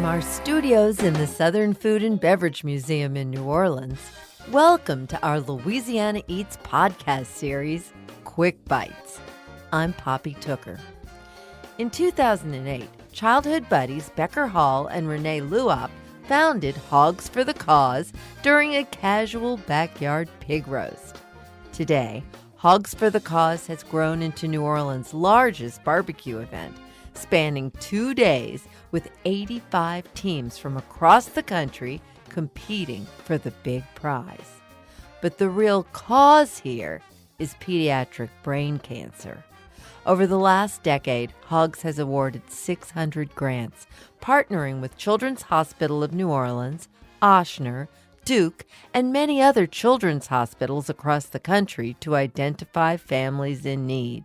from our studios in the Southern Food and Beverage Museum in New Orleans, welcome to our Louisiana Eats podcast series, Quick Bites. I'm Poppy Tooker. In 2008, childhood buddies Becker Hall and Renee Luop founded Hogs for the Cause during a casual backyard pig roast. Today, Hogs for the Cause has grown into New Orleans' largest barbecue event, spanning 2 days with 85 teams from across the country competing for the big prize. But the real cause here is pediatric brain cancer. Over the last decade, Hogs has awarded 600 grants, partnering with Children's Hospital of New Orleans, Ochsner, Duke, and many other children's hospitals across the country to identify families in need.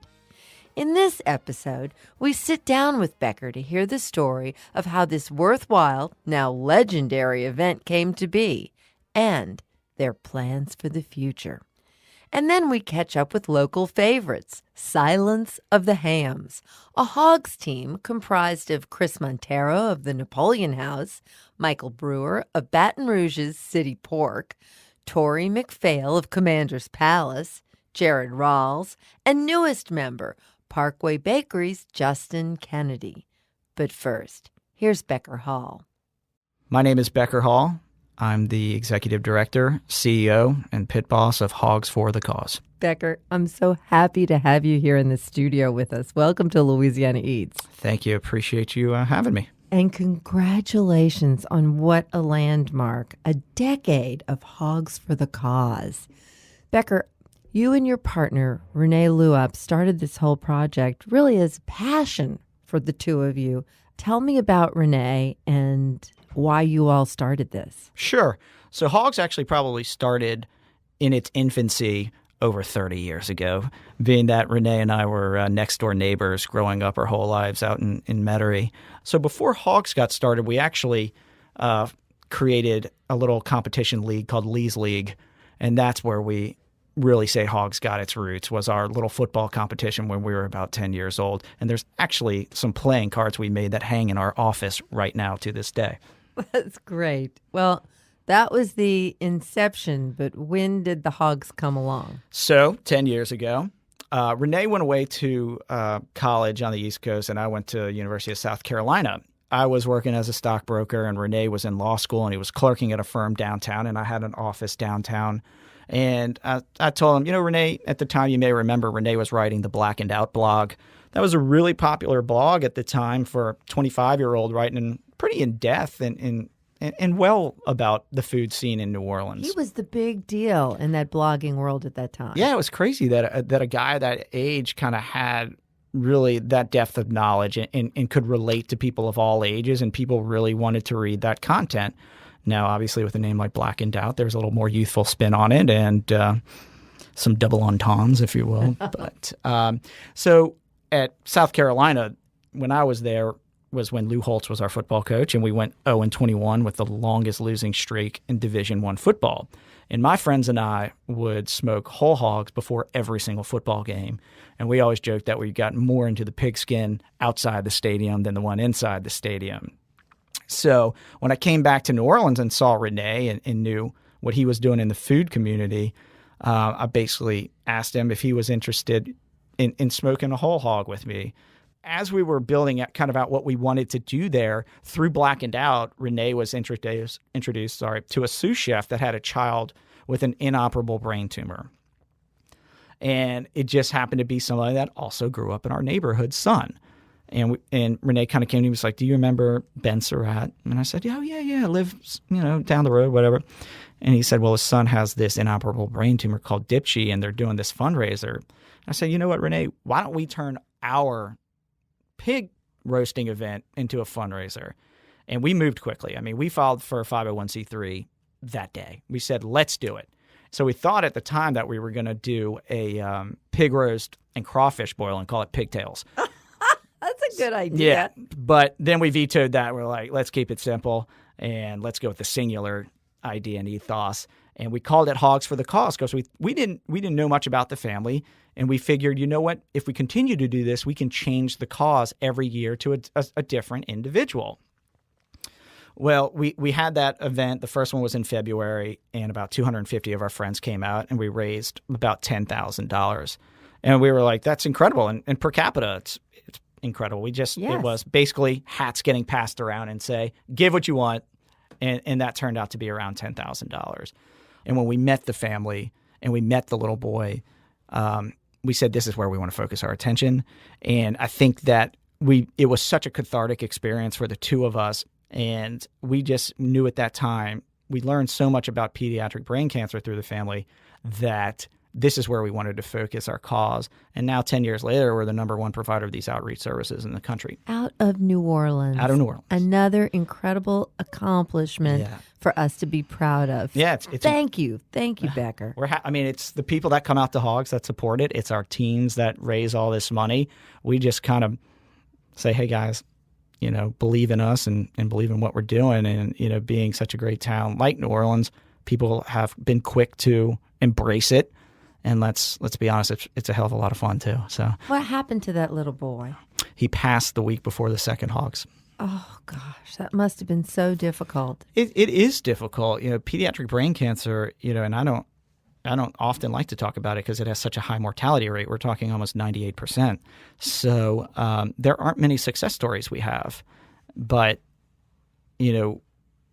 In this episode, we sit down with Becker to hear the story of how this worthwhile, now legendary event came to be, and their plans for the future. And then we catch up with local favorites, Silence of the Hams, a Hogs team comprised of Chris Montero of the Napoleon House, Michael Brewer of Baton Rouge's City Pork, Tori McPhail of Commander's Palace, Jared Rawls, and newest member, Parkway Bakery's Justin Kennedy. But first, here's Becker Hall. My name is Becker Hall. I'm the executive director, CEO, and pit boss of Hogs for the Cause. Becker, I'm so happy to have you here in the studio with us. Welcome to Louisiana Eats. Thank you. Appreciate you having me. And congratulations on what a landmark, a decade of Hogs for the Cause. Becker, you and your partner, Renee Luop, started this whole project really as passion for the two of you. Tell me about Renee and why you all started this. Sure. So Hogs actually probably started in its infancy over 30 years ago, being that Renee and I were next-door neighbors growing up our whole lives out in Metairie. So before Hogs got started, we actually created a little competition league called Lee's League, and that's where we really say Hogs got its roots, was our little football competition when we were about 10 years old. And there's actually some playing cards we made that hang in our office right now to this day. That's great. Well, that was the inception, but when did the Hogs come along? So 10 years ago, Renee went away to college on the East Coast, and I went to University of South Carolina. I was working as a stockbroker, and Renee was in law school, and he was clerking at a firm downtown, and I had an office downtown. And I told him, Renee, at the time, you may remember, Renee was writing the Blackened Out blog. That was a really popular blog at the time for a 25-year-old, writing pretty in-depth and well about the food scene in New Orleans. He was the big deal in that blogging world at that time. Yeah, it was crazy that a guy that age kind of had really that depth of knowledge and could relate to people of all ages, and people really wanted to read that content. Now, obviously, with a name like Blackened Out, there's a little more youthful spin on it and some double entendres, if you will. But so at South Carolina, when I was there, was when Lou Holtz was our football coach, and we went 0-21 with the longest losing streak in Division I football. And my friends and I would smoke whole hogs before every single football game. And we always joked that we got more into the pigskin outside the stadium than the one inside the stadium. So when I came back to New Orleans and saw Renee and knew what he was doing in the food community, I basically asked him if he was interested in smoking a whole hog with me. As we were building out what we wanted to do there, through Blackened Out, Renee was introduced to a sous chef that had a child with an inoperable brain tumor. And it just happened to be somebody that also grew up in our neighborhood's son. And Renee kind of came to me and was like, "Do you remember Ben Surratt?" And I said, "Oh, yeah, I live, down the road, whatever." And he said, "Well, his son has this inoperable brain tumor called Dipshy, and they're doing this fundraiser." I said, "You know what, Renee, why don't we turn our pig roasting event into a fundraiser?" And we moved quickly. I mean, we filed for a 501c3 that day. We said, let's do it. So we thought at the time that we were going to do a pig roast and crawfish boil and call it pigtails. That's a good idea. Yeah, but then we vetoed that. We're like, let's keep it simple and let's go with the singular idea and ethos. And we called it Hogs for the Cause because we didn't know much about the family. And we figured, you know what, if we continue to do this, we can change the cause every year to a different individual. Well, we had that event. The first one was in February, and about 250 of our friends came out, and we raised about $10,000. And we were like, that's incredible. And per capita, it's incredible. It was basically hats getting passed around and say, give what you want. And that turned out to be around $10,000. And when we met the family and we met the little boy, we said, this is where we want to focus our attention. And I think that it was such a cathartic experience for the two of us. And we just knew at that time, we learned so much about pediatric brain cancer through the family that this is where we wanted to focus our cause. And now 10 years later, we're the number one provider of these outreach services in the country. Out of New Orleans. Out of New Orleans. Another incredible accomplishment for us to be proud of. Yeah. Thank you, Becker. It's the people that come out to Hogs that support it. It's our teams that raise all this money. We just kind of say, hey, guys, believe in us and believe in what we're doing. And, being such a great town like New Orleans, people have been quick to embrace it. And let's be honest, it's a hell of a lot of fun too. So, what happened to that little boy? He passed the week before the second Hogs. Oh gosh, that must have been so difficult. It is difficult, pediatric brain cancer. And I don't often like to talk about it because it has such a high mortality rate. We're talking almost 98%. So there aren't many success stories we have, but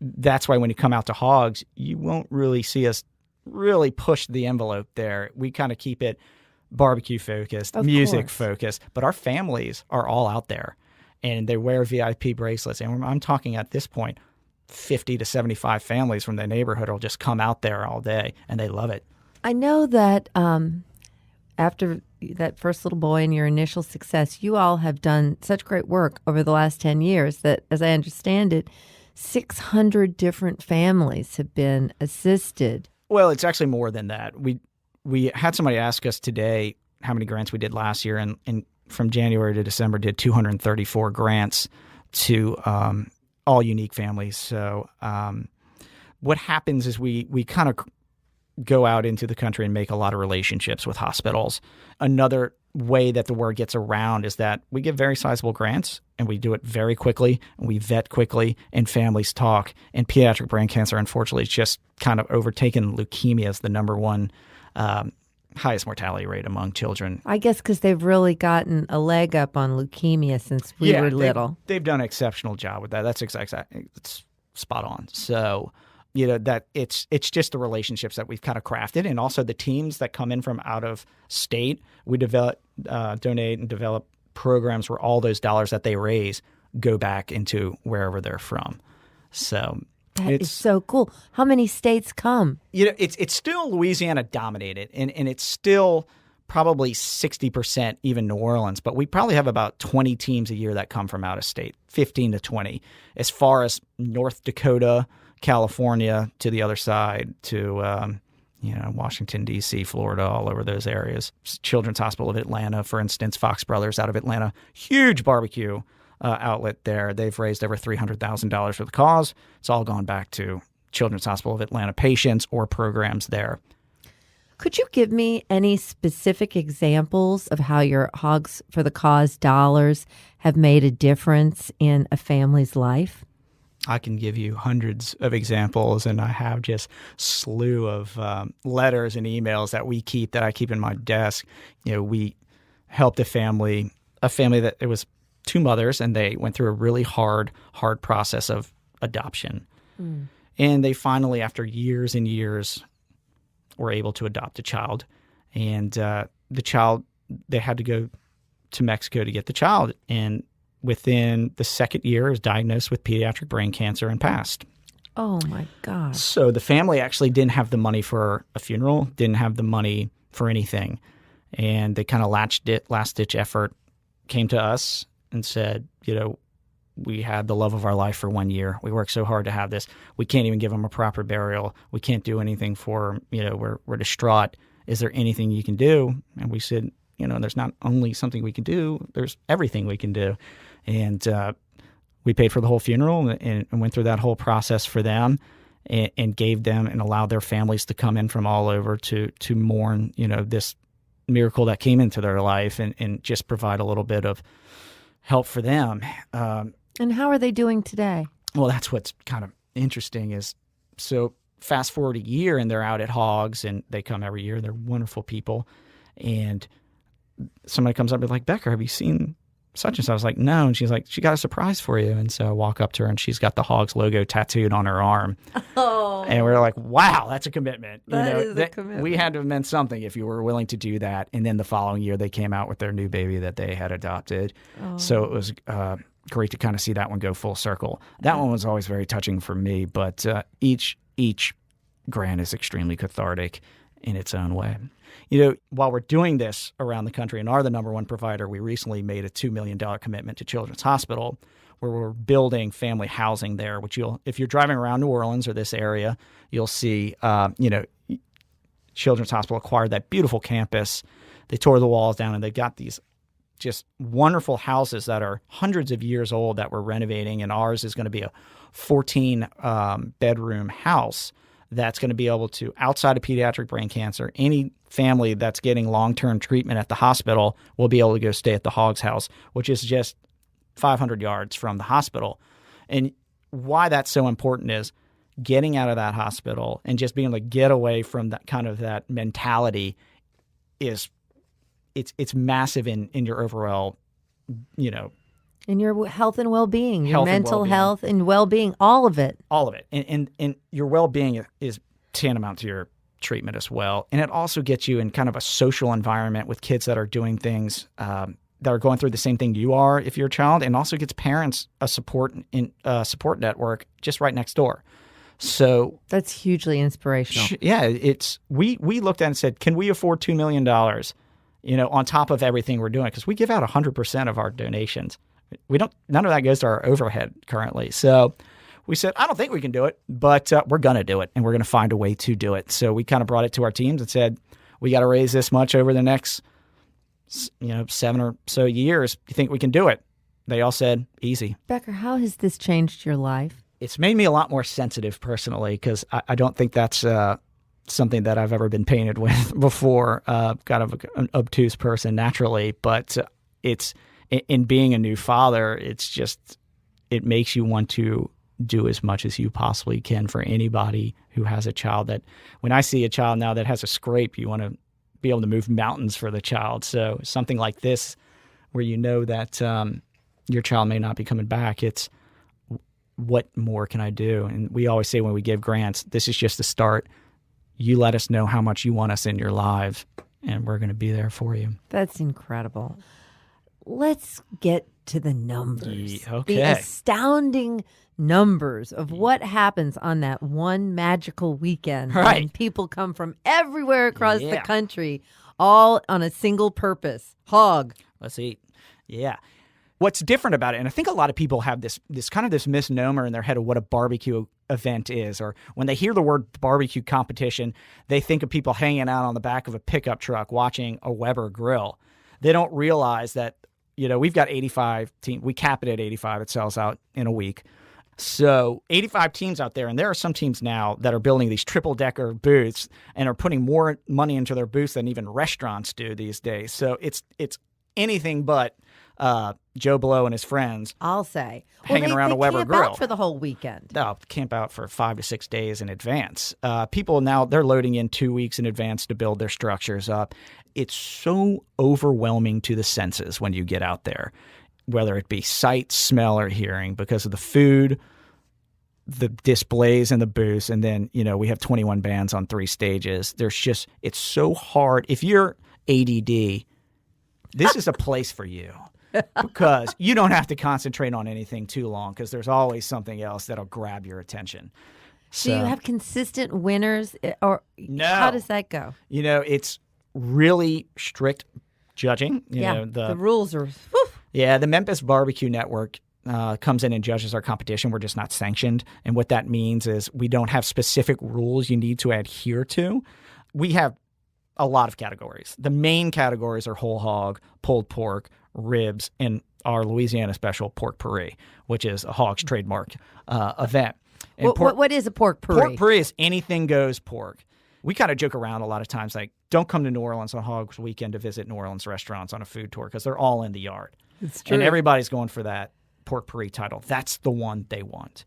that's why when you come out to Hogs, you won't really see us really push the envelope there. We kind of keep it barbecue focused, music focused, but our families are all out there and they wear VIP bracelets. And I'm talking at this point, 50 to 75 families from the neighborhood will just come out there all day and they love it. I know that after that first little boy and your initial success, you all have done such great work over the last 10 years that, as I understand it, 600 different families have been assisted. Well, it's actually more than that. We had somebody ask us today how many grants we did last year, and from January to December did 234 grants to all unique families. So what happens is we kind of go out into the country and make a lot of relationships with hospitals. Another way that the word gets around is that we give very sizable grants and we do it very quickly and we vet quickly and families talk. And pediatric brain cancer, unfortunately, is just kind of overtaken leukemia as the number one highest mortality rate among children. I guess because they've really gotten a leg up on leukemia since we were little. They've done an exceptional job with that. That's exactly, it's spot on. So that it's just the relationships that we've kind of crafted, and also the teams that come in from out of state. We donate and develop programs where all those dollars that they raise go back into wherever they're from. So that is so cool. How many states come? It's still Louisiana dominated, and it's still probably 60% even New Orleans, but we probably have about 20 teams a year that come from out of state, 15 to 20. As far as North Dakota, California to the other side, to Washington, D.C., Florida, all over those areas. Children's Hospital of Atlanta, for instance, Fox Brothers out of Atlanta, huge barbecue outlet there. They've raised over $300,000 for the cause. It's all gone back to Children's Hospital of Atlanta patients or programs there. Could you give me any specific examples of how your Hogs for the Cause dollars have made a difference in a family's life? I can give you hundreds of examples, and I have just slew of letters and emails that I keep in my desk. We helped a family that it was two mothers, and they went through a really hard process of adoption. And they finally, after years and years, were able to adopt a child. And the child, they had to go to Mexico to get the child. And within the second year, is diagnosed with pediatric brain cancer and passed. Oh, my gosh. So the family actually didn't have the money for a funeral, didn't have the money for anything. And they kind of last-ditch effort, came to us and said, we had the love of our life for 1 year. We worked so hard to have this. We can't even give them a proper burial. We can't do anything for them. We're distraught. Is there anything you can do? And we said, there's not only something we can do, there's everything we can do. And we paid for the whole funeral and went through that whole process for them and gave them and allowed their families to come in from all over to mourn, this miracle that came into their life and just provide a little bit of help for them. And how are they doing today? Well, that's what's kind of interesting is, so fast forward a year and they're out at Hogs, and they come every year. They're wonderful people. And somebody comes up and like, Becker, have you seen such and such? I was like, no. And she's like, she got a surprise for you. And so I walk up to her and she's got the Hogs logo tattooed on her arm. Oh. And we're like, wow, that's a commitment. That is a commitment. We had to have meant something if you were willing to do that. And then the following year they came out with their new baby that they had adopted. Oh. So it was great to kind of see that one go full circle. That one was always very touching for me, but each grant is extremely cathartic in its own way. While we're doing this around the country and are the number one provider, we recently made a $2 million commitment to Children's Hospital, where we're building family housing there, which if you're driving around New Orleans or this area, you'll see, Children's Hospital acquired that beautiful campus. They tore the walls down, and they've got these just wonderful houses that are hundreds of years old that we're renovating, and ours is going to be a 14 bedroom house that's going to be able to, outside of pediatric brain cancer, any family that's getting long-term treatment at the hospital will be able to go stay at the Hogs house, which is just 500 yards from the hospital. And why that's so important is getting out of that hospital and just being able to get away from that kind of that mentality is it's massive in your overall, in your health and well-being, your mental health and well-being, all of it. All of it. And your well-being is tantamount to your treatment as well. And it also gets you in kind of a social environment with kids that are doing things that are going through the same thing you are if you're a child, and also gets parents a support network just right next door. So that's hugely inspirational. Yeah, we looked at it and said, can we afford $2 million, on top of everything we're doing? Because we give out 100% of our donations. None of that goes to our overhead currently. So we said, I don't think we can do it, but we're going to do it, and we're going to find a way to do it. So we kind of brought it to our teams and said, we got to raise this much over the next 7 or so years. You think we can do it? They all said, easy. Becker, how has this changed your life? It's made me a lot more sensitive personally, because I don't think that's something that I've ever been painted with before. Kind of an obtuse person naturally, but it's in being a new father, it makes you want to do as much as you possibly can for anybody who has a child. That when I see a child now that has a scrape, you want to be able to move mountains for the child. So something like this, where that your child may not be coming back, it's what more can I do? And we always say when we give grants, this is just the start. You let us know how much you want us in your lives, and we're going to be there for you. That's incredible. Let's get to the numbers. Okay. The astounding numbers of what happens on that one magical weekend. Right. When people come from everywhere across the country, all on a single purpose. Hog. Let's eat. Yeah. What's different about it, and I think a lot of people have this misnomer in their head of what a barbecue event is, or when they hear the word barbecue competition, they think of people hanging out on the back of a pickup truck watching a Weber grill. They don't realize that, we've got 85 teams. We cap it at 85. It sells out in a week. So 85 teams out there, and there are some teams now that are building these triple-decker booths and are putting more money into their booths than even restaurants do these days. So it's anything but Joe Blow and his friends. I'll say hanging around a Weber grill. Camp out for the whole weekend. No, camp out for 5 to 6 days in advance. People now, they're loading in 2 weeks in advance to build their structures up. It's so overwhelming to the senses when you get out there, whether it be sight, smell, or hearing, because of the food, the displays and the booths. And then, we have 21 bands on 3 stages. It's so hard. If you're ADD, this is a place for you, because you don't have to concentrate on anything too long, because there's always something else that'll grab your attention. So, do you have consistent winners, or no. How does that go? It's really strict judging. The rules are. Whew. Yeah, the Memphis Barbecue Network comes in and judges our competition. We're just not sanctioned. And what that means is we don't have specific rules you need to adhere to. We have a lot of categories. The main categories are whole hog, pulled pork, ribs, and our Louisiana special pork puree, which is a Hogs trademark event. And what is a pork puree? Pork puree is anything goes pork. We kind of joke around a lot of times, like, don't come to New Orleans on Hogs weekend to visit New Orleans restaurants on a food tour, because they're all in the yard. It's true. And everybody's going for that pork puree title. That's the one they want.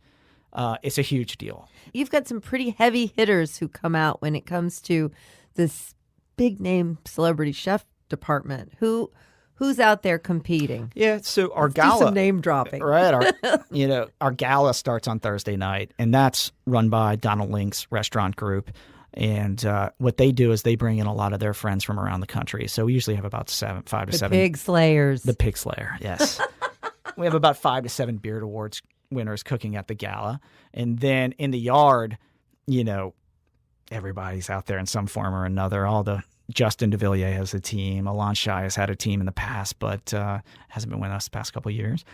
it's a huge deal. You've got some pretty heavy hitters who come out when it comes to this big name celebrity chef department. Who's out there competing? Yeah, so our Let's do gala, some name dropping. right? Our gala starts on Thursday night, and that's run by Donald Link's restaurant group. And what they do is they bring in a lot of their friends from around the country. So we usually have about 5 to 7. Pig Slayers. The Pig Slayer, yes. We have about 5 to 7 Beard Awards winners cooking at the gala. And then in the yard, everybody's out there in some form or another. Justin DeVilliers has a team. Alon Shai has had a team in the past, but hasn't been with us the past couple of years.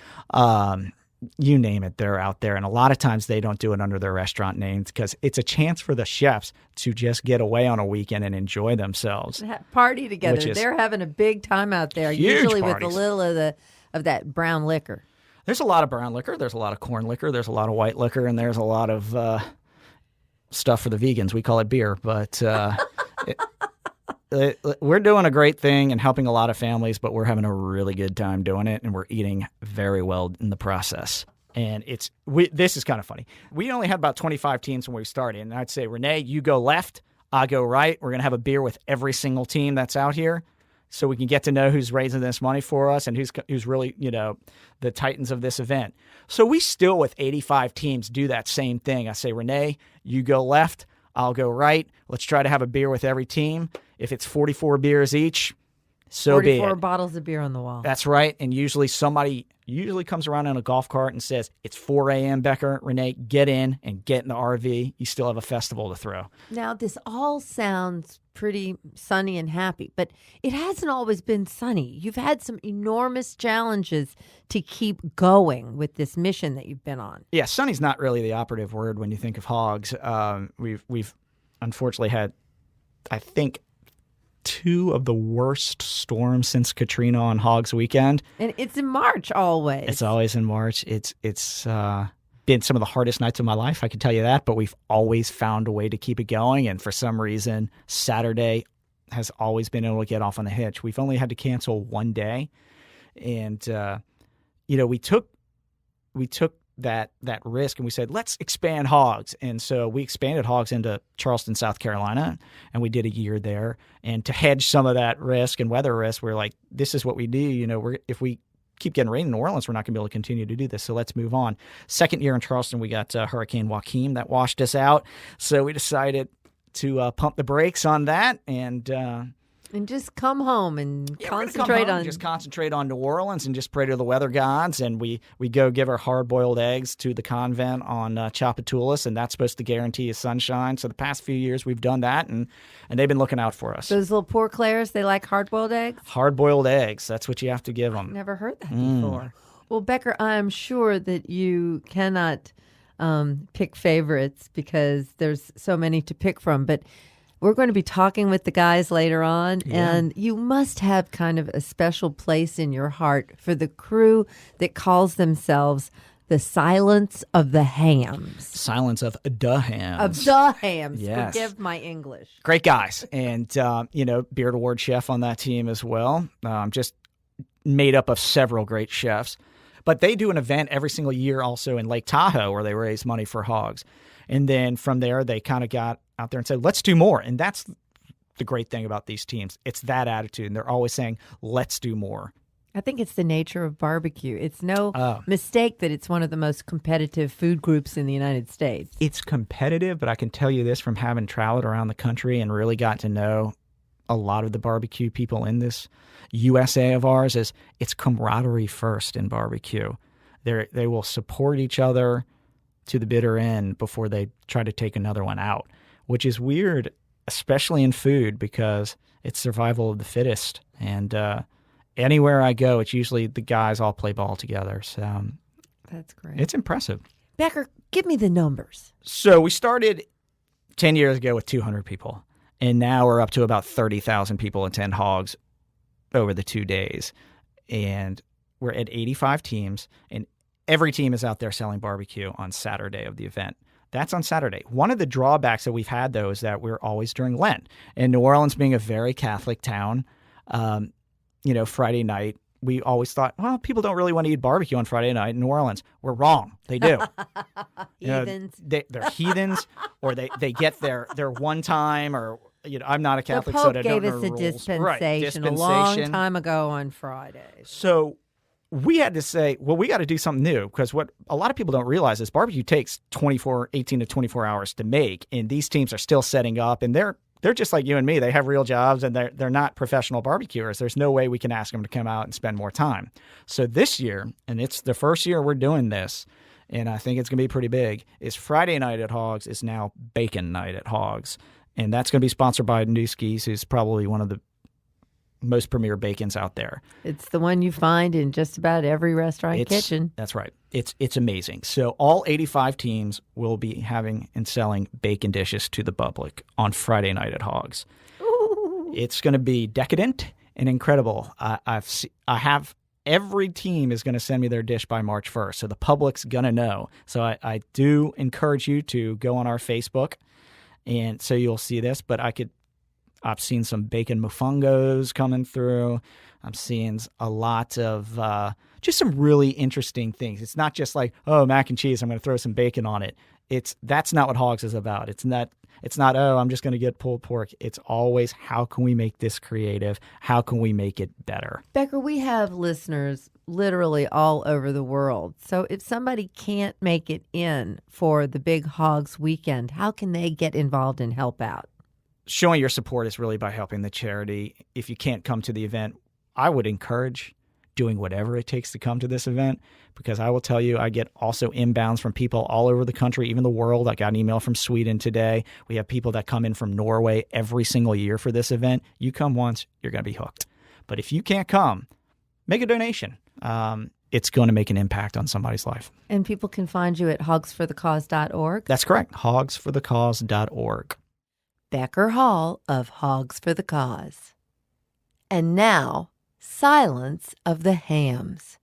You name it, they're out there. And a lot of times they don't do it under their restaurant names because it's a chance for the chefs to just get away on a weekend and enjoy themselves. Party together. They're having a big time out there, usually parties. with a little of that brown liquor. There's a lot of brown liquor. There's a lot of corn liquor. There's a lot of white liquor. And there's a lot of stuff for the vegans. We call it beer. But we're doing a great thing and helping a lot of families, but we're having a really good time doing it, and we're eating very well in the process. And this is kind of funny. We only had about 25 teams when we started, and I'd say, Renee, you go left, I go right. We're going to have a beer with every single team that's out here so we can get to know who's raising this money for us and who's really, the titans of this event. So we still, with 85 teams, do that same thing. I say, Renee, you go left, I'll go right. Let's try to have a beer with every team. If it's 44 beers each, so be it. 44 bottles of beer on the wall. That's right. And usually somebody comes around in a golf cart and says, it's 4 a.m., Becker. Renee, get in and get in the RV. You still have a festival to throw. Now, this all sounds pretty sunny and happy, but it hasn't always been sunny. You've had some enormous challenges to keep going with this mission that you've been on. Yeah, sunny's not really the operative word when you think of Hogs. We've unfortunately had, I think, 2 of the worst storms since Katrina on Hogs weekend. And it's in March always. It's always in March. It's been some of the hardest nights of my life, I can tell you that, but we've always found a way to keep it going. And for some reason, Saturday has always been able to get off on the hitch. We've only had to cancel one day. And, we took that risk and we said, let's expand Hogs. And so we expanded Hogs into Charleston, South Carolina, and we did a year there. And to hedge some of that risk and weather risk, we're like, this is what we do. If we keep getting rain in New Orleans, we're not going to be able to continue to do this. So let's move on. Second year in Charleston, we got Hurricane Joaquin that washed us out. So we decided to pump the brakes on that and just come home and concentrate on New Orleans and just pray to the weather gods. And we go give our hard-boiled eggs to the convent on Chapatulas, and that's supposed to guarantee us sunshine. So the past few years we've done that, and they've been looking out for us. Those little poor Claires, they like hard-boiled eggs? Hard-boiled eggs. That's what you have to give them. Never heard that before. Well, Becker, I'm sure that you cannot pick favorites because there's so many to pick from, but we're going to be talking with the guys later on, and you must have kind of a special place in your heart for the crew that calls themselves the Silence of the Hams. Silence of the Hams. Of the Hams. Yes. Forgive my English. Great guys. And, Beard Award chef on that team as well. Just made up of several great chefs. But they do an event every single year also in Lake Tahoe where they raise money for Hogs. And then from there, they kind of got out there and said, let's do more. And that's the great thing about these teams. It's that attitude. And they're always saying, let's do more. I think it's the nature of barbecue. It's no mistake that it's one of the most competitive food groups in the United States. It's competitive, but I can tell you this from having traveled around the country and really got to know a lot of the barbecue people in this USA of ours is it's camaraderie first in barbecue. They will support each other to the bitter end before they try to take another one out, which is weird, especially in food because it's survival of the fittest. And anywhere I go, it's usually the guys all play ball together. So that's great. It's impressive. Becker, give me the numbers. So we started 10 years ago with 200 people, and now we're up to about 30,000 people attend Hogs over the 2 days. And we're at 85 teams, and every team is out there selling barbecue on Saturday of the event. That's on Saturday. One of the drawbacks that we've had, though, is that we're always during Lent. And New Orleans being a very Catholic town, Friday night, we always thought, well, people don't really want to eat barbecue on Friday night in New Orleans. We're wrong. They do. Heathens. They're heathens, or they get their one time, or I'm not a Catholic, the so Pope I gave don't know us the a rules. dispensation, Right, a long time ago on Fridays. So we had to say, well, we got to do something new, because what a lot of people don't realize is barbecue takes 18 to 24 hours to make, and these teams are still setting up, and they're just like you and me. They have real jobs, and they're not professional barbecuers. There's no way we can ask them to come out and spend more time. So this year, and it's the first year we're doing this, and I think it's going to be pretty big, is Friday night at Hogs is now Bacon Night at Hogs. And that's going to be sponsored by Newski's, who's probably one of the most premier bacons out there. It's the one you find in just about every restaurant kitchen. That's right. It's amazing. So all 85 teams will be having and selling bacon dishes to the public on Friday night at Hogs. Ooh. It's going to be decadent and incredible. I have every team is going to send me their dish by March 1st, so the public's going to know. So I do encourage you to go on our Facebook, and so you'll see this. But I've seen some bacon mofungos coming through. I'm seeing a lot of just some really interesting things. It's not just like, oh, mac and cheese, I'm going to throw some bacon on it. That's not what Hogs is about. It's not, oh, I'm just going to get pulled pork. It's always, how can we make this creative? How can we make it better? Becker, we have listeners literally all over the world. So if somebody can't make it in for the big Hogs weekend, how can they get involved and help out? Showing your support is really by helping the charity. If you can't come to the event, I would encourage doing whatever it takes to come to this event, because I will tell you, I get also inbounds from people all over the country, even the world. I got an email from Sweden today. We have people that come in from Norway every single year for this event. You come once, you're going to be hooked. But if you can't come, make a donation. It's going to make an impact on somebody's life. And people can find you at hogsforthecause.org. That's correct. hogsforthecause.org. Becker Hall of Hogs for the Cause. And now, Silence of the Hams.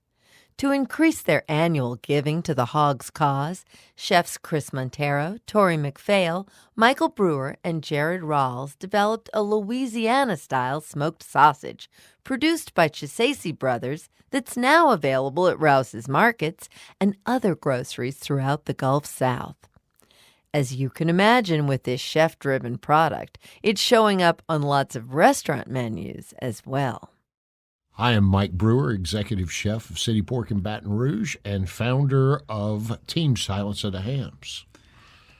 To increase their annual giving to the Hogs cause, chefs Chris Montero, Tori McPhail, Michael Brewer, and Jared Rawls developed a Louisiana-style smoked sausage produced by Chisasi Brothers that's now available at Rouse's Markets and other groceries throughout the Gulf South. As you can imagine with this chef-driven product, it's showing up on lots of restaurant menus as well. I am Mike Brewer, executive chef of City Pork in Baton Rouge and founder of Team Silence of the Hams.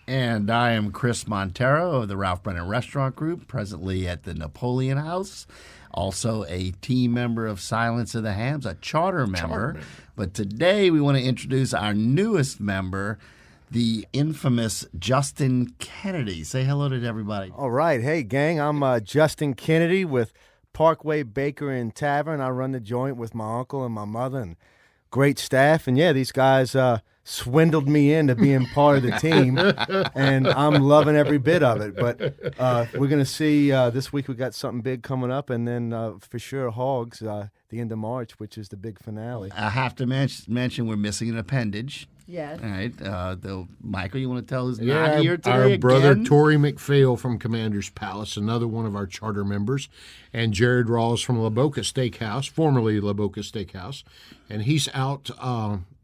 And I am Chris Montero of the Ralph Brennan Restaurant Group, presently at the Napoleon House, also a team member of Silence of the Hams, a charter member. But today we want to introduce our newest member, the infamous Justin Kennedy. Say hello to everybody. All right. Hey, gang. I'm Justin Kennedy with Parkway Bakery and Tavern. I run the joint with my uncle and my mother and great staff. And, yeah, these guys swindled me into being part of the team, and I'm loving every bit of it. But we're going to see this week we got something big coming up, and then for sure Hogs the end of March, which is the big finale. I have to mention we're missing an appendage. Yes. All right. Michael, you want to tell us Yeah, not here today our again? brother Tori McPhail from Commander's Palace, another one of our charter members, and Jared Rawls from La Boca Steakhouse, formerly La Boca Steakhouse, and he's out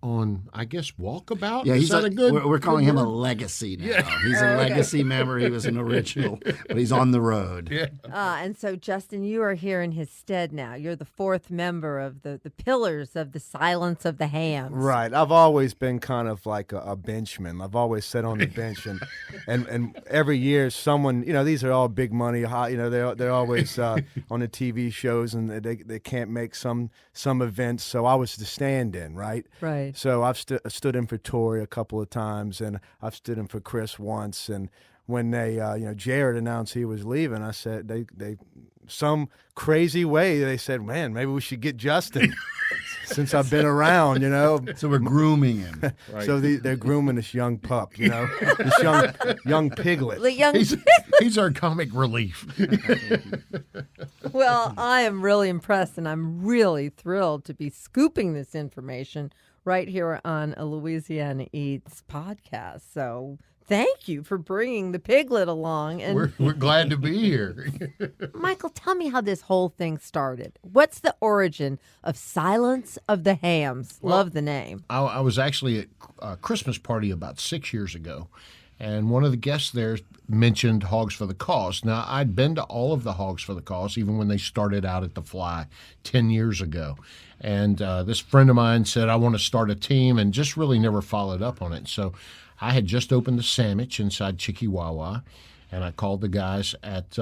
on, I guess, walkabout. Yeah, Is that a good? We're calling him a word? legacy now. Yeah. He's a legacy member. He was an original, but he's on the road. Yeah. And so, Justin, you are here in his stead now. You're the fourth member of the pillars of the Silence of the Hams. Right. I've always been kind of like a benchman. I've always sat on the bench, and every year someone, these are all big money, they're always on the TV shows, and they can't make some events. So I was the stand-in, right? Right. So I've stood in for Tori a couple of times, and I've stood in for Chris once. And when they, Jared announced he was leaving, I said they some crazy way they said, man, maybe we should get Justin since I've been around, So we're grooming him. Right. So they're grooming this young pup, this young piglet. The young He's our comic relief. Well, I am really impressed, and I'm really thrilled to be scooping this information right here on a Louisiana Eats podcast. So thank you for bringing the piglet along. And We're glad to be here. Michael, tell me how this whole thing started. What's the origin of Silence of the Hams? Love the name. I was actually at a Christmas party about 6 years ago, and one of the guests there mentioned Hogs for the Cause. Now, I'd been to all of the Hogs for the Cause, even when they started out at the Fly 10 years ago. And this friend of mine said, I want to start a team, and just really never followed up on it. So I had just opened the sandwich inside Chicky-Wawa, and I called the guys at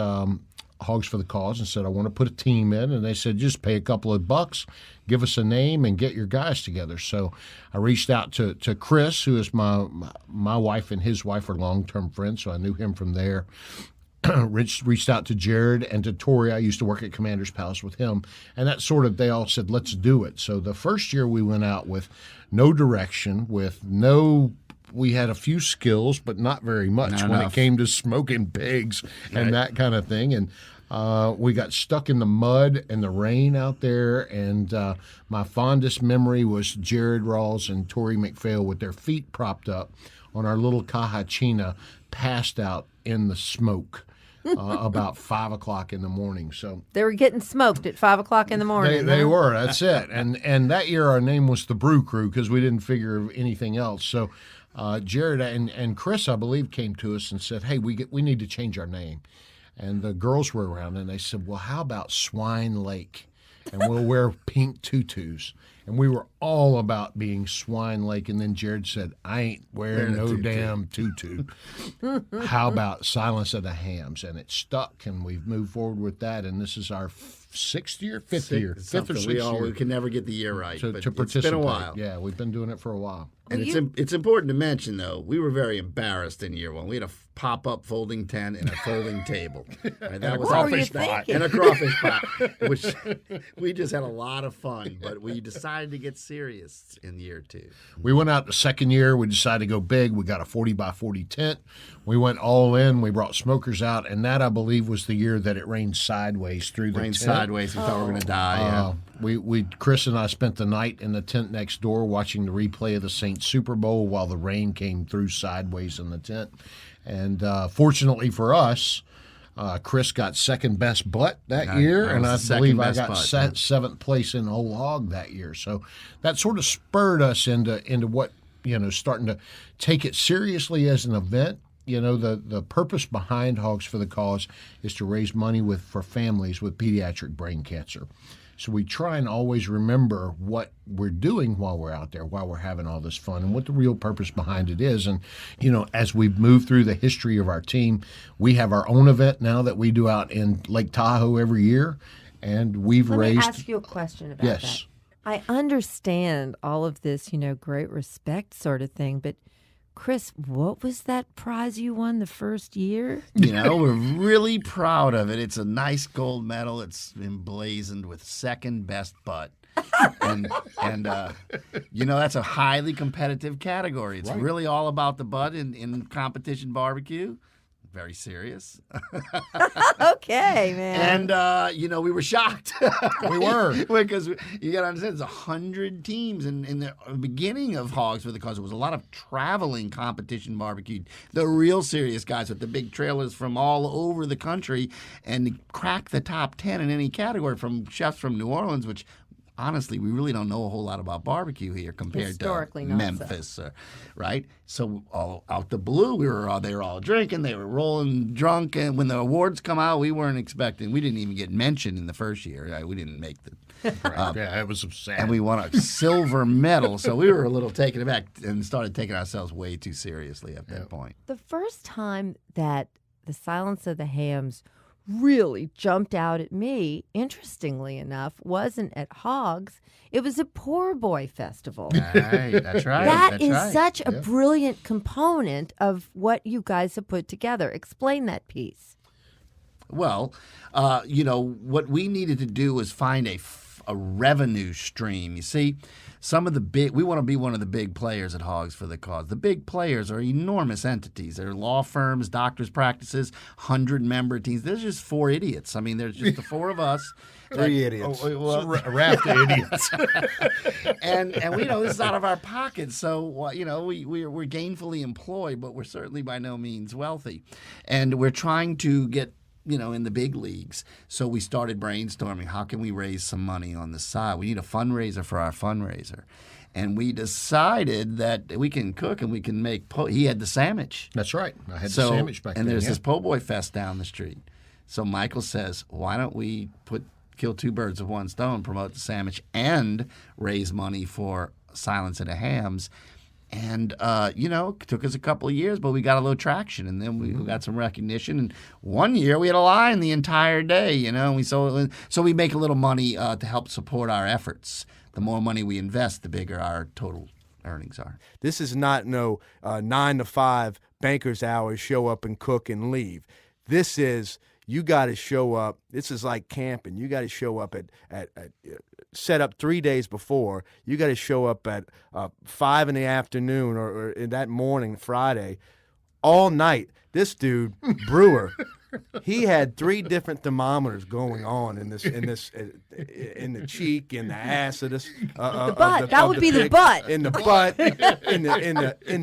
Hogs for the Cause and said, I want to put a team in. And they said, just pay a couple of bucks, give us a name, and get your guys together. So I reached out to Chris, who is my wife and his wife are long-term friends, so I knew him from there. Reached out to Jared and to Tori. I used to work at Commander's Palace with him. And that sort of, they all said, let's do it. So the first year we went out with no direction, we had a few skills, but not very much Not when enough. it came to smoking pigs and that kind of thing. And we got stuck in the mud and the rain out there. And my fondest memory was Jared Rawls and Tori McPhail with their feet propped up on our little Kahachina, passed out in the smoke about 5 o'clock in the morning. So They were getting smoked at 5 o'clock in the morning. they huh? were. That's it. And that year our name was the Brew Crew because we didn't figure of anything else. So Jared and Chris, I believe, came to us and said, hey, we need to change our name. And the girls were around, and they said, well, how about Swine Lake? And we'll wear pink tutus. And we were all about being Swine Lake. And then Jared said, I ain't wearing no damn tutu. How about Silence of the Hams? And it stuck, and we've moved forward with that. And this is our fifth year, fifth or sixth We year can never get the year right, to but participate. it's been a while. Yeah, we've been doing it for a while. And it's important to mention, though, we were very embarrassed in year one. We had a pop-up folding tent and a folding table. Right, that was What our were you fish pot. thinking? And a crawfish pot, which we just had a lot of fun. But we decided to get serious in year two. We went out the second year. We decided to go big. We got a 40 by 40 tent. We went all in. We brought smokers out, and that, I believe, was the year that it rained sideways through the Rained tent. sideways. We thought we were going to die. Chris and I spent the night in the tent next door watching the replay of the Saints Super Bowl while the rain came through sideways in the tent. And fortunately for us, Chris got second best butt that year, and I believe I got seventh place in whole hog that year. So that sort of spurred us into what, starting to take it seriously as an event. The purpose behind Hogs for the Cause is to raise money for families with pediatric brain cancer. So we try and always remember what we're doing while we're out there, while we're having all this fun, and what the real purpose behind it is. And, as we've moved through the history of our team, we have our own event now that we do out in Lake Tahoe every year, and we've Let raised... me ask you a question about that. Yes. I understand all of this, great respect sort of thing, but Chris, what was that prize you won the first year? We're really proud of it. It's a nice gold medal. It's emblazoned with second best butt. and that's a highly competitive category. It's really all about the butt in competition barbecue. Very serious. Okay, man. And, we were shocked. We were. Because you got to understand, there's 100 teams in the beginning of Hogs for the Cause. It was a lot of traveling competition barbecue. The real serious guys with the big trailers from all over the country and crack the top 10 in any category from chefs from New Orleans, which honestly, we really don't know a whole lot about barbecue here compared Historically, to not Memphis, right? So all out the blue, they were all drinking, they were rolling drunk, and when the awards come out, we weren't expecting. We didn't even get mentioned in the first year. Right? We didn't make the. Yeah, it was sad. And we won a silver medal, so we were a little taken aback and started taking ourselves way too seriously at that point. The first time that the Silence of the Hams really jumped out at me, interestingly enough, wasn't at Hogs. It was a Poor Boy Festival. Right, that's right. That is such a brilliant component of what you guys have put together. Explain that piece. Well, what we needed to do was find a revenue stream. You see, some of the big, we want to be one of the big players at Hogs for the Cause. The big players are enormous entities. They're law firms, doctors' practices, 100-member teams. There's just 4 idiots. I mean, there's just the 4 of us. 3 idiots. A raft of idiots. and we know this is out of our pockets. So we're gainfully employed, but we're certainly by no means wealthy, and we're trying to get in the big leagues. So we started brainstorming. How can we raise some money on the side? We need a fundraiser for our fundraiser, and we decided that we can cook and we can make. He had the sandwich. That's right. I had the sandwich back then. And there's this po' boy fest down the street. So Michael says, "Why don't we kill 2 birds with 1 stone, promote the sandwich, and raise money for Silence of the Hams?" And, it took us a couple of years, but we got a little traction, and then we got some recognition. And one year we had a line the entire day, and we sold. So we make a little money to help support our efforts. The more money we invest, the bigger our total earnings are. This is not 9 to 5 banker's hours, show up and cook and leave. This is, you got to show up. This is like camping. You got to show up at set up 3 days before. You got to show up at 5 in the afternoon or in that morning, Friday, all night. This dude, Brewer, he had 3 different thermometers going on in the cheek, in the ass of this. The butt. That would be the butt. In the butt, in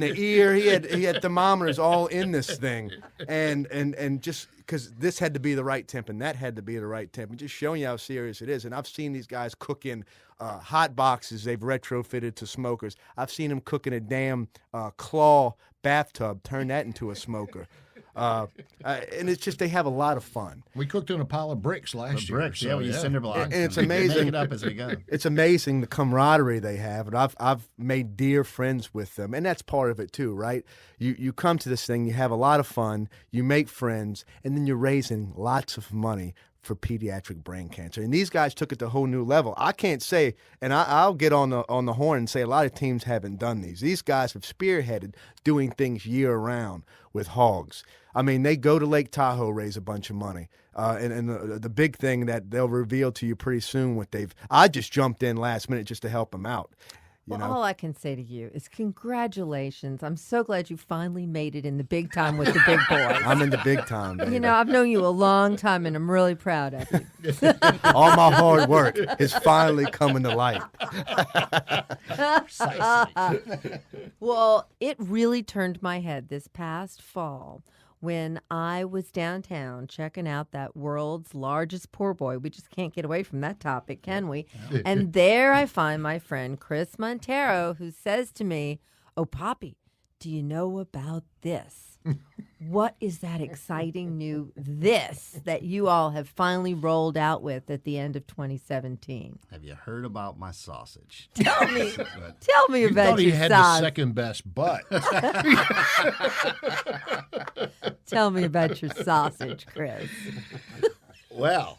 the ear. He had thermometers all in this thing, and just because this had to be the right temp and that had to be the right temp, and just showing you how serious it is. And I've seen these guys cook in hot boxes they've retrofitted to smokers. I've seen them cook in a damn claw bathtub, turn that into a smoker. And it's just, they have a lot of fun. We cooked on a pile of bricks last year. Bricks, we use cinder blocks. And it's We amazing. make it up as we go. It's amazing the camaraderie they have, and I've made dear friends with them, and that's part of it too, right? You come to this thing, you have a lot of fun, you make friends, and then you're raising lots of money for pediatric brain cancer. And these guys took it to a whole new level. I can't say, and I'll get on the horn and say a lot of teams haven't done these. These guys have spearheaded doing things year-round with Hogs. I mean, they go to Lake Tahoe, raise a bunch of money. And the big thing that they'll reveal to you pretty soon I just jumped in last minute just to help them out. All I can say to you is congratulations. I'm so glad you finally made it in the big time with the big boys. I'm in the big time, baby. I've known you a long time, and I'm really proud of you. All my hard work is finally coming to light. Well, it really turned my head this past fall when I was downtown checking out that world's largest poor boy. We just can't get away from that topic, can we? And there I find my friend Chris Montero, who says to me, "Oh, Poppy, do you know about this? What is that exciting new this that you all have finally rolled out with at the end of 2017? Have you heard about my sausage?" Tell me You about thought he your had the sausage. second best butt. Tell me about your sausage, Chris. Well,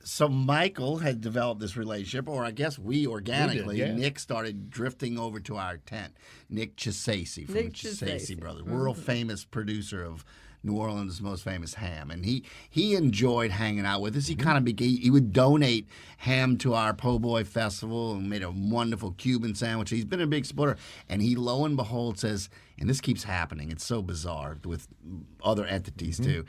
so Michael had developed this relationship, or I guess we organically. yeah. Nick started drifting over to our tent. Nick Chisasi from Nick the Chisasi Chisasi. Brothers, world famous producer of New Orleans' most famous ham, and he enjoyed hanging out with us. He kind of he would donate ham to our Po' Boy Festival and made a wonderful Cuban sandwich. He's been a big supporter, and he lo and behold says, and this keeps happening. It's so bizarre with other entities too.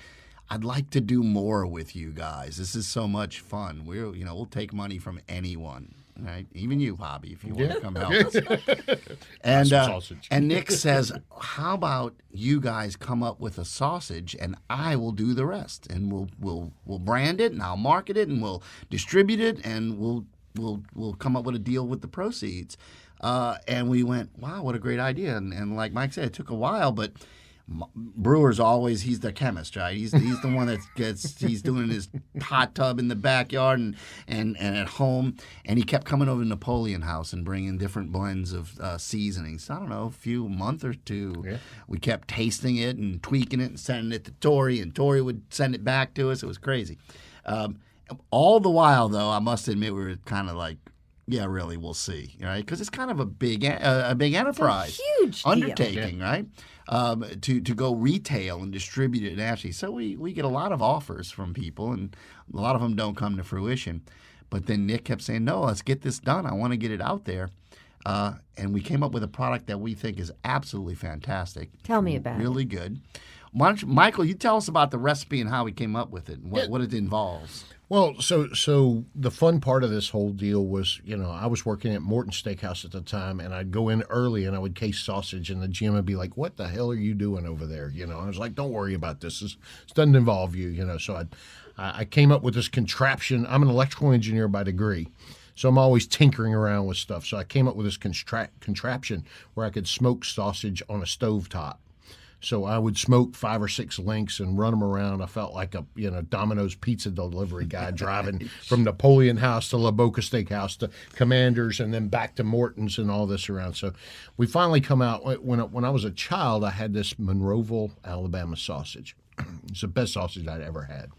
I'd like to do more with you guys. This is so much fun. We'll take money from anyone, right? Even you, Bobby, if you want to come help us. And Nick says, "How about you guys come up with a sausage, and I will do the rest, and we'll brand it, and I'll market it, and we'll distribute it, and we'll come up with a deal with the proceeds." And we went, "Wow, what a great idea!" And like Mike said, it took a while, but Brewer's he's the chemist, right? He's the one he's doing his hot tub in the backyard and at home, and he kept coming over to Napoleon House and bringing different blends of seasonings. I don't know, a month or two. Yeah. We kept tasting it and tweaking it and sending it to Tori, and Tori would send it back to us. It was crazy. All the while, though, I must admit we were kind of like, yeah, really, we'll see, right? Because it's kind of a big enterprise, huge undertaking, right? To go retail and distribute it nationally. So we get a lot of offers from people, and a lot of them don't come to fruition. But then Nick kept saying, no, let's get this done. I want to get it out there. And we came up with a product that we think is absolutely fantastic. Tell me about it. Really good. Why don't you, Michael, you tell us about the recipe and how we came up with it and what it involves. Well, so the fun part of this whole deal was, I was working at Morton Steakhouse at the time, and I'd go in early and I would case sausage, and the GM would be like, "What the hell are you doing over there?" I was like, "Don't worry about this. This doesn't involve you." So I came up with this contraption. I'm an electrical engineer by degree, so I'm always tinkering around with stuff. So I came up with this contraption where I could smoke sausage on a stovetop. So I would smoke 5 or 6 links and run them around. I felt like a Domino's pizza delivery guy driving from Napoleon House to La Boca Steakhouse to Commander's and then back to Morton's and all this around. So we finally come out. When I was a child, I had this Monroeville, Alabama sausage. It's the best sausage I'd ever had.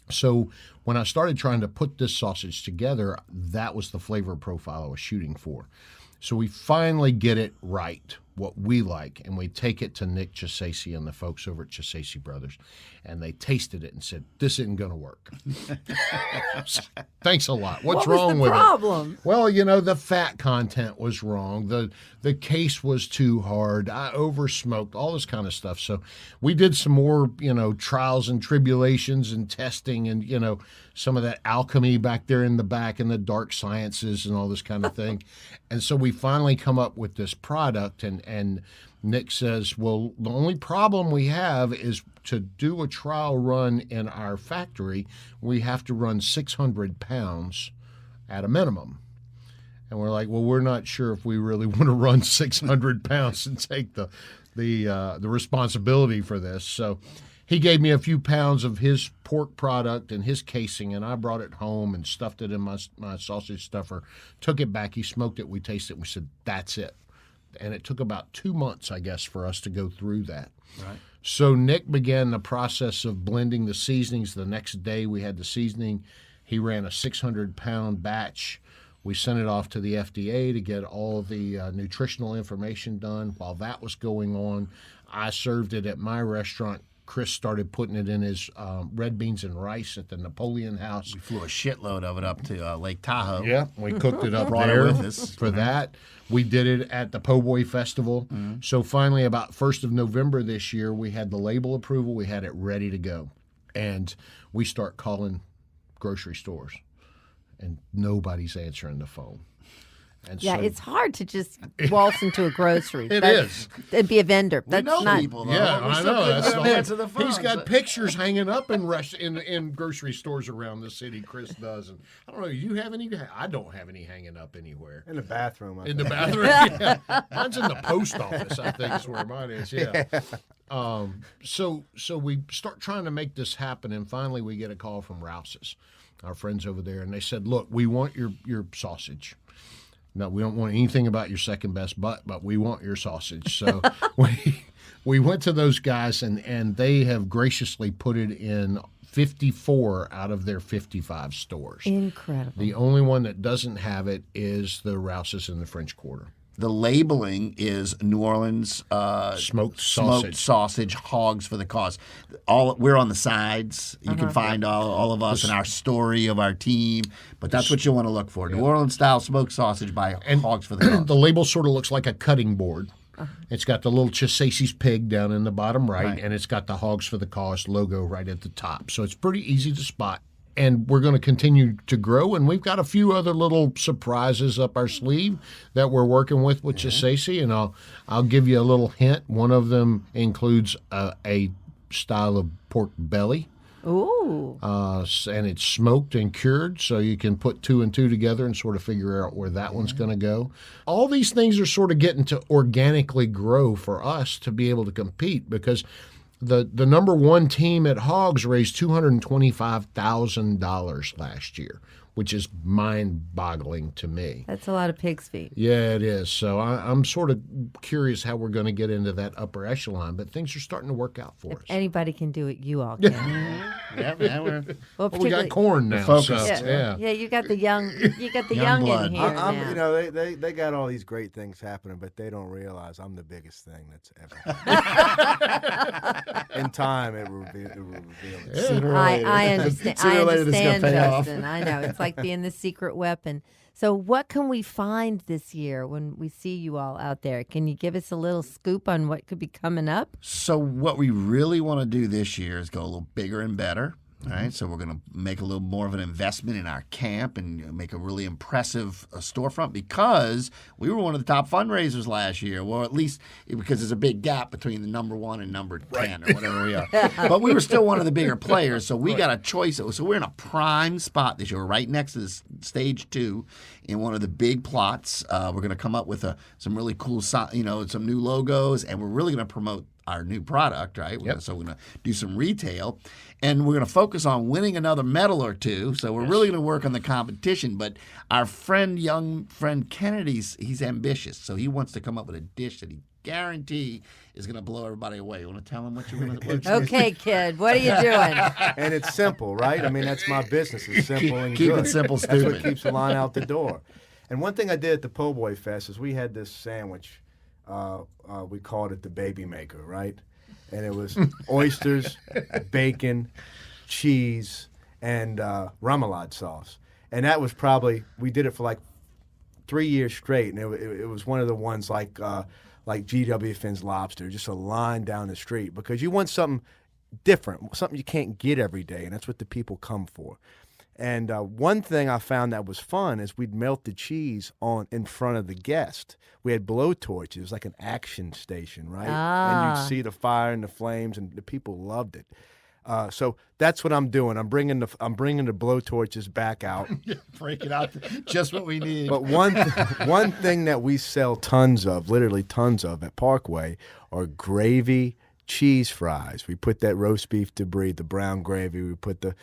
So when I started trying to put this sausage together, that was the flavor profile I was shooting for. So we finally get it right, what we like, and we take it to Nick Chisaisi and the folks over at Chisaisi Brothers, and they tasted it and said, "This isn't going to work." Thanks a lot. What's wrong with it? What was the problem? Well, the fat content was wrong. The case was too hard. I oversmoked, all this kind of stuff. So we did some more, trials and tribulations and testing and, some of that alchemy back there in the back and the dark sciences and all this kind of thing. And so we finally come up with this product, and Nick says, well, the only problem we have is to do a trial run in our factory, we have to run 600 pounds at a minimum. And we're like, well, we're not sure if we really want to run 600 pounds and take the responsibility for this. So he gave me a few pounds of his pork product and his casing, and I brought it home and stuffed it in my sausage stuffer, took it back, he smoked it, we tasted it, we said, that's it. And it took about 2 months, I guess, for us to go through that. Right. So Nick began the process of blending the seasonings. The next day we had the seasoning. He ran a 600-pound batch. We sent it off to the FDA to get all the nutritional information done. While that was going on, I served it at my restaurant. Chris started putting it in his red beans and rice at the Napoleon House. We flew a shitload of it up to Lake Tahoe. Yeah, we cooked it up Brought there it with us. for that. We did it at the Po' Boy Festival. So finally, about 1st of November this year, we had the label approval. We had it ready to go. And we start calling grocery stores, and nobody's answering the phone. And Yeah, so, it's hard to just waltz into a grocery. It is. And be a vendor. That's know not. people, though. Yeah, We I still know. couldn't That's get the him to answer the phone. He's got pictures hanging up in grocery stores around the city. Chris does, and I don't know. Do you have any? I don't have any hanging up anywhere. In the bathroom. I In the think. bathroom, yeah. Mine's in the post office. I think is where mine is. Yeah. So we start trying to make this happen, and finally we get a call from Rouse's, our friends over there, and they said, "Look, we want your sausage. No, we don't want anything about your second best butt, but we want your sausage." So we went to those guys, and they have graciously put it in 54 out of their 55 stores. Incredible. The only one that doesn't have it is the Rouse's in the French Quarter. The labeling is New Orleans Smoked sausage, hogs for the cause. We're on the sides. You can find all of us and our story of our team. But that's what you want to look for. New Orleans style smoked sausage by Hogs for the cause. The label sort of looks like a cutting board. It's got the little Chisaisi's pig down in the bottom right, and it's got the Hogs for the Cause logo right at the top. So it's pretty easy to spot. And we're going to continue to grow, and we've got a few other little surprises up our sleeve that we're working with Chisaisi, and I'll give you a little hint. One of them includes a style of pork belly. Ooh. And it's smoked and cured, so you can put 2 and 2 together and sort of figure out where that one's going to go. All these things are sort of getting to organically grow for us to be able to compete, because the number one team at Hogs raised $225,000 last year, which is mind-boggling to me. That's a lot of pig's feet. Yeah, it is. So I'm sort of curious how we're going to get into that upper echelon, but things are starting to work out for us. Anybody can do it. You all can. we're Well, Well, we got particularly- corn now. focused. So, Yeah, you got the young. You got the Young young blood. in here I'm, now. you know, they got all these great things happening, but they don't realize I'm the biggest thing that's ever happened. In time, it will reveal itself. Sooner or I later. understand. Sooner I or later, this is gonna understand, pay off. Justin. I know. It's like being the secret weapon. So what can we find this year when we see you all out there? Can you give us a little scoop on what could be coming up? So what we really want to do this year is go a little bigger and better. All right, so we're going to make a little more of an investment in our camp and make a really impressive storefront because we were one of the top fundraisers last year. Well, at least because there's a big gap between the number 1 and number 10 or whatever we are. But we were still one of the bigger players, so we got a choice. So we're in a prime spot this year. We're right next to this stage 2 in one of the big plots. We're going to come up with some really cool, some new logos, and we're really going to promote our new product, right? So we're going to do some retail, and we're going to focus on winning another medal or two. So we're really going to work on the competition. But our young friend Kennedy's, he's ambitious, so he wants to come up with a dish that he guarantee is going to blow everybody away. You want to tell him what you're going to do? Okay, kid, what are you doing? And it's simple, right? I mean, that's my business. It's simple and Keep good. it simple, That's stupid. what keeps the line out the door. And one thing I did at the Po' Boy Fest is we had this sandwich. We called it the Baby Maker, right? And it was oysters, bacon, cheese, and remoulade sauce. And that was we did it for like 3 years straight. And it was one of the ones like G.W. Finn's Lobster, just a line down the street. Because you want something different, something you can't get every day. And that's what the people come for. And one thing I found that was fun is we'd melt the cheese in front of the guest. We had blowtorches. It was like an action station, right? And you'd see the fire and the flames, and the people loved it. So that's what I'm doing. I'm bringing the blowtorches back out. Break it out, just what we need. But one thing that we sell tons of, literally tons of, at Parkway are gravy cheese fries. We put that roast beef debris, the brown gravy. We put the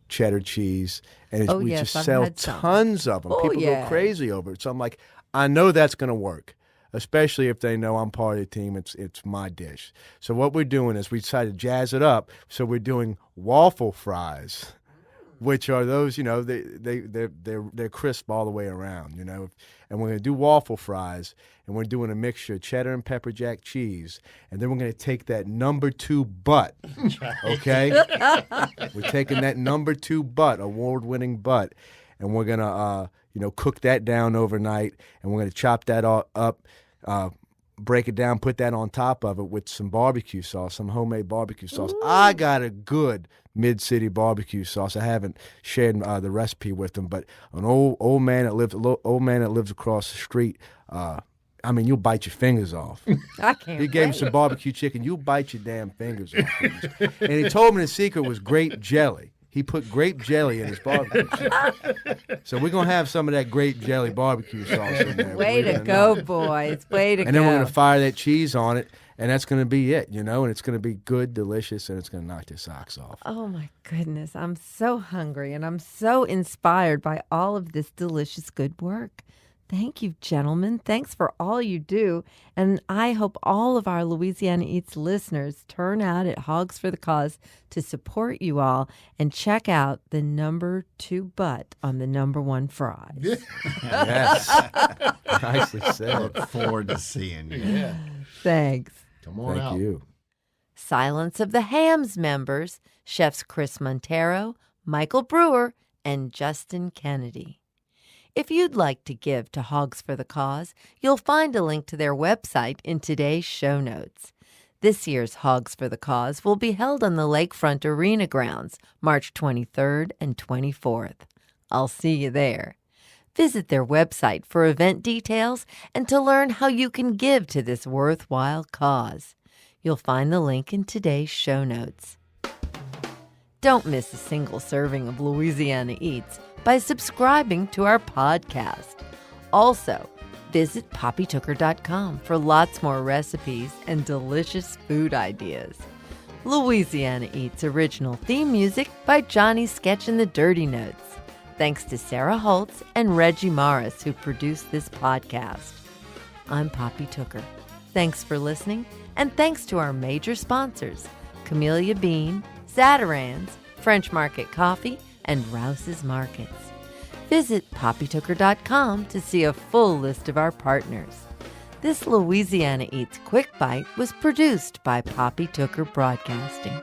cheddar cheese, and we just sell tons of them. People go crazy over it. So I'm like, I know that's going to work, especially if they know I'm part of the team. It's my dish. So what we're doing is we decided to jazz it up. So we're doing waffle fries, which are those, they're crisp all the way around, And we're going to do waffle fries, and we're doing a mixture of cheddar and pepper jack cheese, and then we're going to take that number 2 butt, okay? We're taking that number 2 butt, award-winning butt, and we're going to, cook that down overnight, and we're going to chop that all up, break it down, put that on top of it with some barbecue sauce, some homemade barbecue sauce. Ooh. I got a good Mid-City barbecue sauce. I haven't shared the recipe with them, but an old man that lives across the street. You'll bite your fingers off. I can't. He gave me some barbecue chicken. You'll bite your damn fingers off. And he told me the secret was grape jelly. He put grape jelly in his barbecue sauce. So we're going to have some of that grape jelly barbecue sauce in there. Way to go, boys. Way to go. And then we're going to fire that cheese on it, and that's going to be it, and it's going to be good, delicious, and it's going to knock your socks off. Oh, my goodness. I'm so hungry, and I'm so inspired by all of this delicious good work. Thank you, gentlemen. Thanks for all you do. And I hope all of our Louisiana Eats listeners turn out at Hogs for the Cause to support you all and check out the number 2 butt on the number 1 fries. Yes. Nicely said. Look forward to seeing you. Yeah. Thanks. Come on out. Thank you. Silence of the Hams members, Chefs Chris Montero, Michael Brewer, and Justin Kennedy. If you'd like to give to Hogs for the Cause, you'll find a link to their website in today's show notes. This year's Hogs for the Cause will be held on the Lakefront Arena grounds, March 23rd and 24th. I'll see you there. Visit their website for event details and to learn how you can give to this worthwhile cause. You'll find the link in today's show notes. Don't miss a single serving of Louisiana Eats by subscribing to our podcast. Also, visit poppytooker.com for lots more recipes and delicious food ideas. Louisiana Eats original theme music by Johnny Sketch and the Dirty Notes. Thanks to Sarah Holtz and Reggie Morris who produced this podcast. I'm Poppy Tooker. Thanks for listening, and thanks to our major sponsors, Camellia Bean, Zatarans, French Market Coffee, and Rouse's Markets. Visit poppytooker.com to see a full list of our partners. This Louisiana Eats Quick Bite was produced by Poppy Tooker Broadcasting.